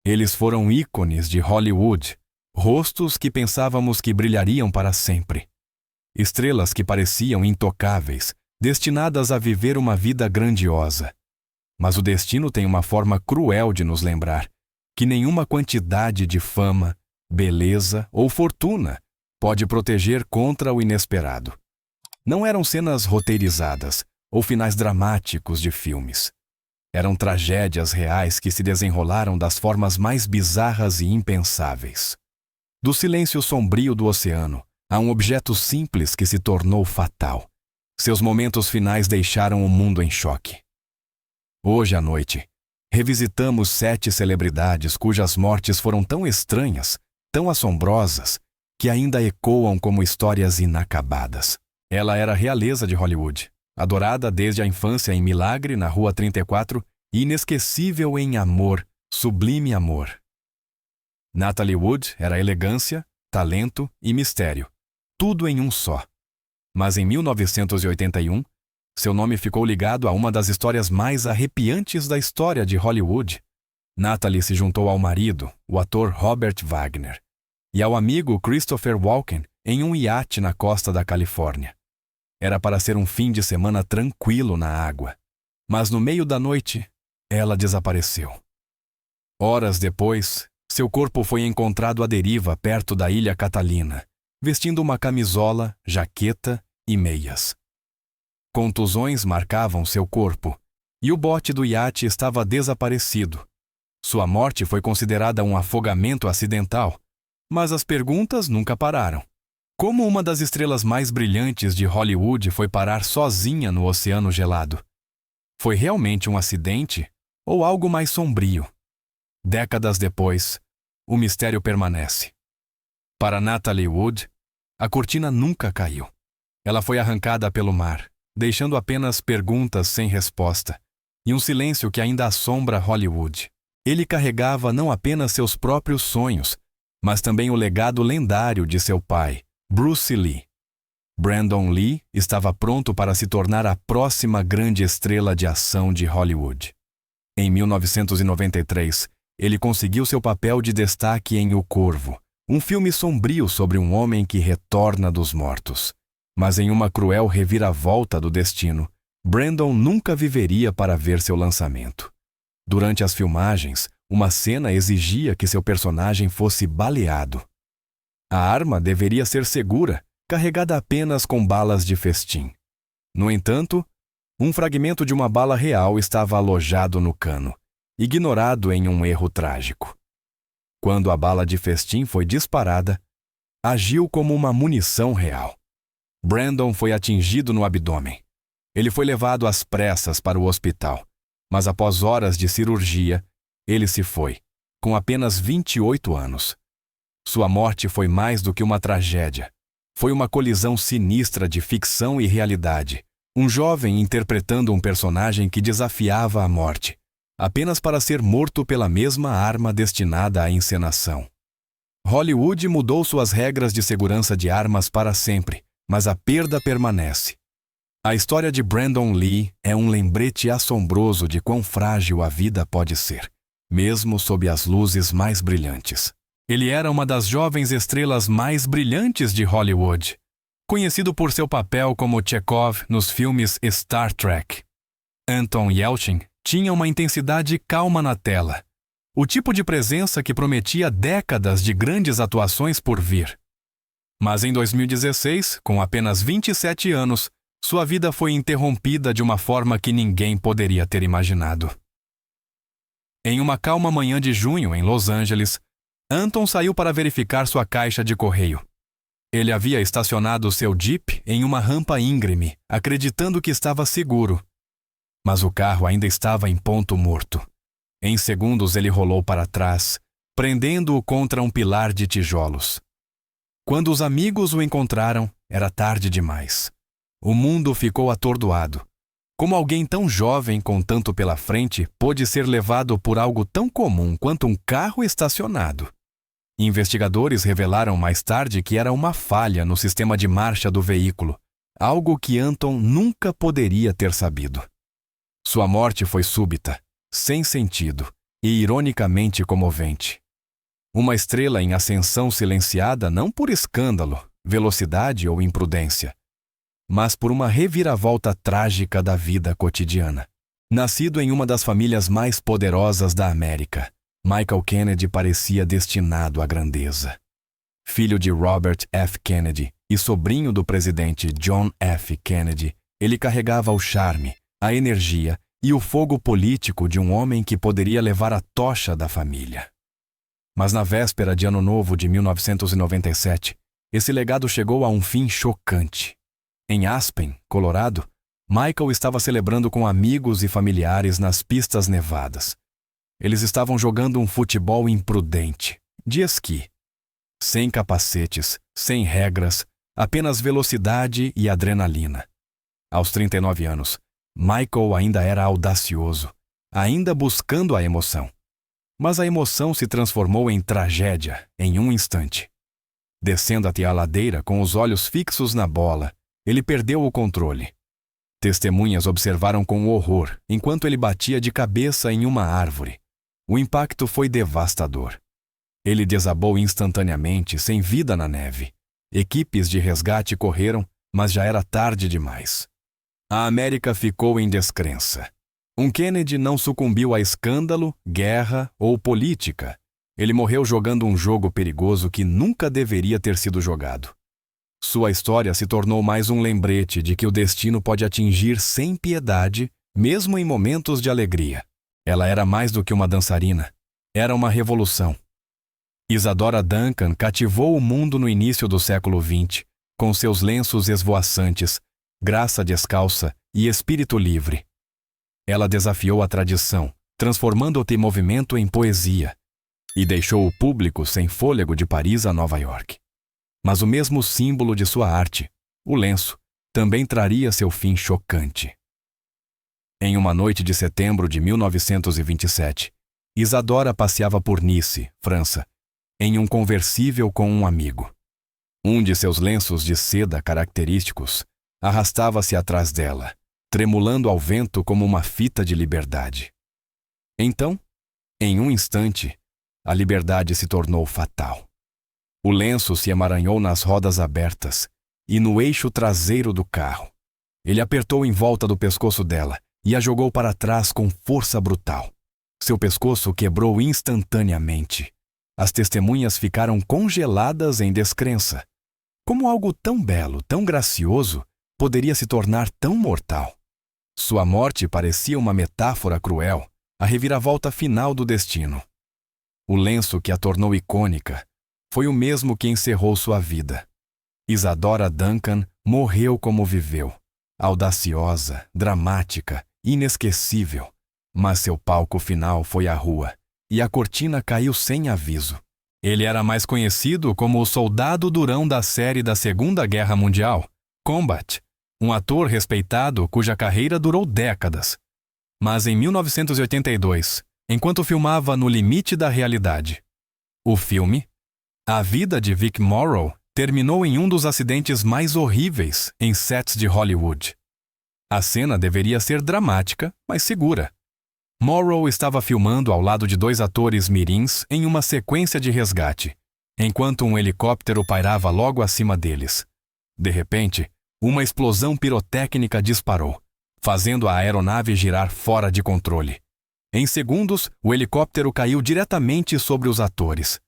Eles foram ícones de Hollywood, rostos que pensávamos que brilhariam para sempre. Estrelas que pareciam intocáveis, destinadas a viver uma vida grandiosa. Mas o destino tem uma forma cruel de nos lembrar que nenhuma quantidade de fama, beleza ou fortuna pode proteger contra o inesperado. Não eram cenas roteirizadas ou finais dramáticos de filmes. Eram tragédias reais que se desenrolaram das formas mais bizarras e impensáveis. Do silêncio sombrio do oceano, há um objeto simples que se tornou fatal. Seus momentos finais deixaram o mundo em choque. Hoje à noite, revisitamos 7 celebridades cujas mortes foram tão estranhas, tão assombrosas, que ainda ecoam como histórias inacabadas. Ela era a realeza de Hollywood, adorada desde a infância em milagre na Rua 34 e inesquecível em amor, sublime amor. Natalie Wood era elegância, talento e mistério, tudo em um só. Mas em 1981, seu nome ficou ligado a uma das histórias mais arrepiantes da história de Hollywood. Natalie se juntou ao marido, o ator Robert Wagner, e ao amigo Christopher Walken em um iate na costa da Califórnia. Era para ser um fim de semana tranquilo na água. Mas no meio da noite, ela desapareceu. Horas depois, seu corpo foi encontrado à deriva perto da Ilha Catalina, vestindo uma camisola, jaqueta e meias. Contusões marcavam seu corpo, e o bote do iate estava desaparecido. Sua morte foi considerada um afogamento acidental, mas as perguntas nunca pararam. Como uma das estrelas mais brilhantes de Hollywood foi parar sozinha no oceano gelado? Foi realmente um acidente ou algo mais sombrio? Décadas depois, o mistério permanece. Para Natalie Wood, a cortina nunca caiu. Ela foi arrancada pelo mar, deixando apenas perguntas sem resposta, e um silêncio que ainda assombra Hollywood. Ele carregava não apenas seus próprios sonhos, mas também o legado lendário de seu pai, Bruce Lee. Brandon Lee estava pronto para se tornar a próxima grande estrela de ação de Hollywood. Em 1993, ele conseguiu seu papel de destaque em O Corvo, um filme sombrio sobre um homem que retorna dos mortos. Mas em uma cruel reviravolta do destino, Brandon nunca viveria para ver seu lançamento. Durante as filmagens, uma cena exigia que seu personagem fosse baleado. A arma deveria ser segura, carregada apenas com balas de festim. No entanto, um fragmento de uma bala real estava alojado no cano, ignorado em um erro trágico. Quando a bala de festim foi disparada, agiu como uma munição real. Brandon foi atingido no abdômen. Ele foi levado às pressas para o hospital, mas após horas de cirurgia, ele se foi, com apenas 28 anos. Sua morte foi mais do que uma tragédia. Foi uma colisão sinistra de ficção e realidade. Um jovem interpretando um personagem que desafiava a morte, apenas para ser morto pela mesma arma destinada à encenação. Hollywood mudou suas regras de segurança de armas para sempre, mas a perda permanece. A história de Brandon Lee é um lembrete assombroso de quão frágil a vida pode ser, mesmo sob as luzes mais brilhantes. Ele era uma das jovens estrelas mais brilhantes de Hollywood, conhecido por seu papel como Chekhov nos filmes Star Trek. Anton Yelchin tinha uma intensidade calma na tela, o tipo de presença que prometia décadas de grandes atuações por vir. Mas em 2016, com apenas 27 anos, sua vida foi interrompida de uma forma que ninguém poderia ter imaginado. Em uma calma manhã de junho, em Los Angeles, Anton saiu para verificar sua caixa de correio. Ele havia estacionado seu Jeep em uma rampa íngreme, acreditando que estava seguro. Mas o carro ainda estava em ponto morto. Em segundos ele rolou para trás, prendendo-o contra um pilar de tijolos. Quando os amigos o encontraram, era tarde demais. O mundo ficou atordoado. Como alguém tão jovem com tanto pela frente pôde ser levado por algo tão comum quanto um carro estacionado? Investigadores revelaram mais tarde que era uma falha no sistema de marcha do veículo, algo que Anton nunca poderia ter sabido. Sua morte foi súbita, sem sentido, e ironicamente comovente. Uma estrela em ascensão silenciada não por escândalo, velocidade ou imprudência, mas por uma reviravolta trágica da vida cotidiana. Nascido em uma das famílias mais poderosas da América, Michael Kennedy parecia destinado à grandeza. Filho de Robert F. Kennedy e sobrinho do presidente John F. Kennedy, ele carregava o charme, a energia e o fogo político de um homem que poderia levar a tocha da família. Mas na véspera de Ano Novo de 1997, esse legado chegou a um fim chocante. Em Aspen, Colorado, Michael estava celebrando com amigos e familiares nas pistas nevadas. Eles estavam jogando um futebol imprudente, de esqui. Sem capacetes, sem regras, apenas velocidade e adrenalina. Aos 39 anos, Michael ainda era audacioso, ainda buscando a emoção. Mas a emoção se transformou em tragédia em um instante. Descendo até a ladeira com os olhos fixos na bola, ele perdeu o controle. Testemunhas observaram com horror enquanto ele batia de cabeça em uma árvore. O impacto foi devastador. Ele desabou instantaneamente, sem vida na neve. Equipes de resgate correram, mas já era tarde demais. A América ficou em descrença. Um Kennedy não sucumbiu a escândalo, guerra ou política. Ele morreu jogando um jogo perigoso que nunca deveria ter sido jogado. Sua história se tornou mais um lembrete de que o destino pode atingir sem piedade, mesmo em momentos de alegria. Ela era mais do que uma dançarina. Era uma revolução. Isadora Duncan cativou o mundo no início do século XX, com seus lenços esvoaçantes, graça descalça e espírito livre. Ela desafiou a tradição, transformando o movimento em poesia, e deixou o público sem fôlego de Paris a Nova York. Mas o mesmo símbolo de sua arte, o lenço, também traria seu fim chocante. Em uma noite de setembro de 1927, Isadora passeava por Nice, França, em um conversível com um amigo. Um de seus lenços de seda característicos arrastava-se atrás dela, tremulando ao vento como uma fita de liberdade. Então, em um instante, a liberdade se tornou fatal. O lenço se emaranhou nas rodas abertas e no eixo traseiro do carro. Ele apertou em volta do pescoço dela e a jogou para trás com força brutal. Seu pescoço quebrou instantaneamente. As testemunhas ficaram congeladas em descrença. Como algo tão belo, tão gracioso, poderia se tornar tão mortal? Sua morte parecia uma metáfora cruel, a reviravolta final do destino. O lenço que a tornou icônica foi o mesmo que encerrou sua vida. Isadora Duncan morreu como viveu, audaciosa, dramática, inesquecível. Mas seu palco final foi a rua, e a cortina caiu sem aviso. Ele era mais conhecido como o soldado durão da série da Segunda Guerra Mundial, Combat, um ator respeitado cuja carreira durou décadas. Mas em 1982, enquanto filmava No Limite da Realidade, o filme, a vida de Vic Morrow terminou em um dos acidentes mais horríveis em sets de Hollywood. A cena deveria ser dramática, mas segura. Morrow estava filmando ao lado de dois atores mirins em uma sequência de resgate, enquanto um helicóptero pairava logo acima deles. De repente, uma explosão pirotécnica disparou, fazendo a aeronave girar fora de controle. Em segundos, o helicóptero caiu diretamente sobre os atores.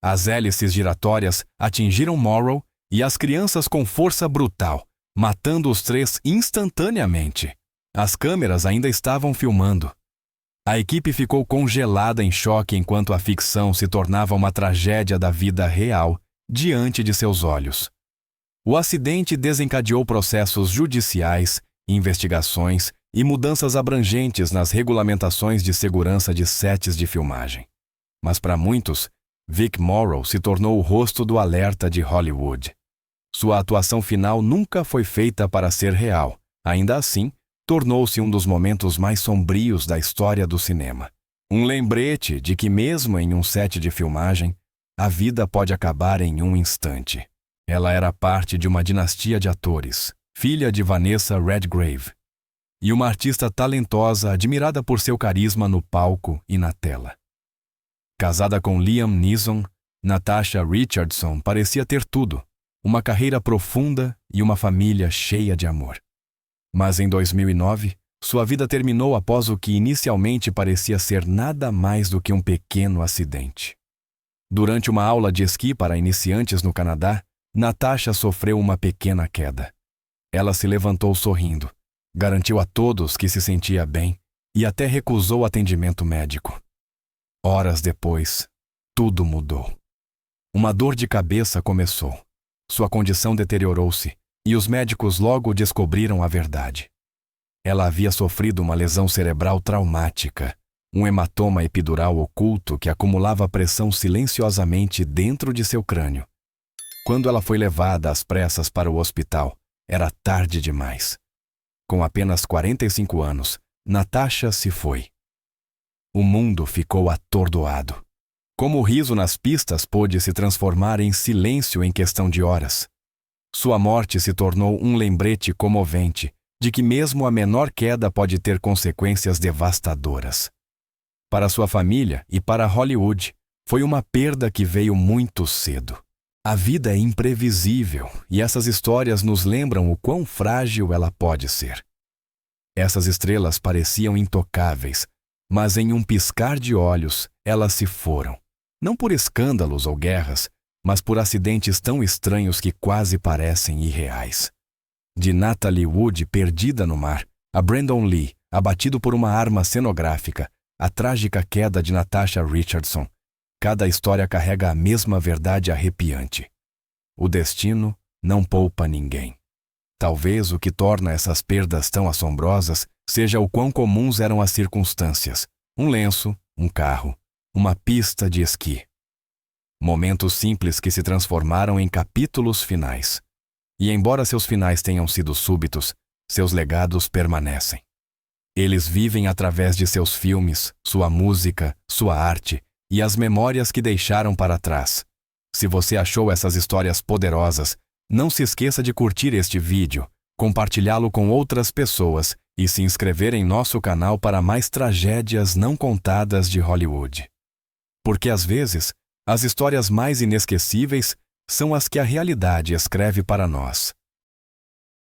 As hélices giratórias atingiram Morrow e as crianças com força brutal, matando os três instantaneamente. As câmeras ainda estavam filmando. A equipe ficou congelada em choque enquanto a ficção se tornava uma tragédia da vida real diante de seus olhos. O acidente desencadeou processos judiciais, investigações e mudanças abrangentes nas regulamentações de segurança de sets de filmagem. Mas para muitos, Vic Morrow se tornou o rosto do alerta de Hollywood. Sua atuação final nunca foi feita para ser real. Ainda assim, tornou-se um dos momentos mais sombrios da história do cinema. Um lembrete de que mesmo em um set de filmagem, a vida pode acabar em um instante. Ela era parte de uma dinastia de atores, filha de Vanessa Redgrave. e uma artista talentosa admirada por seu carisma no palco e na tela. Casada com Liam Neeson, Natasha Richardson parecia ter tudo, uma carreira profunda e uma família cheia de amor. Mas em 2009, sua vida terminou após o que inicialmente parecia ser nada mais do que um pequeno acidente. Durante uma aula de esqui para iniciantes no Canadá, Natasha sofreu uma pequena queda. Ela se levantou sorrindo, garantiu a todos que se sentia bem e até recusou atendimento médico. Horas depois, tudo mudou. Uma dor de cabeça começou. Sua condição deteriorou-se e os médicos logo descobriram a verdade. Ela havia sofrido uma lesão cerebral traumática, um hematoma epidural oculto que acumulava pressão silenciosamente dentro de seu crânio. Quando ela foi levada às pressas para o hospital, era tarde demais. Com apenas 45 anos, Natasha se foi. O mundo ficou atordoado. Como o riso nas pistas pôde se transformar em silêncio em questão de horas. Sua morte se tornou um lembrete comovente de que mesmo a menor queda pode ter consequências devastadoras. Para sua família e para Hollywood, foi uma perda que veio muito cedo. A vida é imprevisível e essas histórias nos lembram o quão frágil ela pode ser. Essas estrelas pareciam intocáveis, mas em um piscar de olhos, elas se foram. Não por escândalos ou guerras, mas por acidentes tão estranhos que quase parecem irreais. De Natalie Wood perdida no mar, a Brandon Lee, abatido por uma arma cenográfica, a trágica queda de Natasha Richardson, cada história carrega a mesma verdade arrepiante. O destino não poupa ninguém. Talvez o que torna essas perdas tão assombrosas seja o quão comuns eram as circunstâncias. Um lenço, um carro, uma pista de esqui. Momentos simples que se transformaram em capítulos finais. E embora seus finais tenham sido súbitos, seus legados permanecem. Eles vivem através de seus filmes, sua música, sua arte e as memórias que deixaram para trás. Se você achou essas histórias poderosas, não se esqueça de curtir este vídeo, compartilhá-lo com outras pessoas e se inscrever em nosso canal para mais tragédias não contadas de Hollywood. Porque às vezes, as histórias mais inesquecíveis são as que a realidade escreve para nós.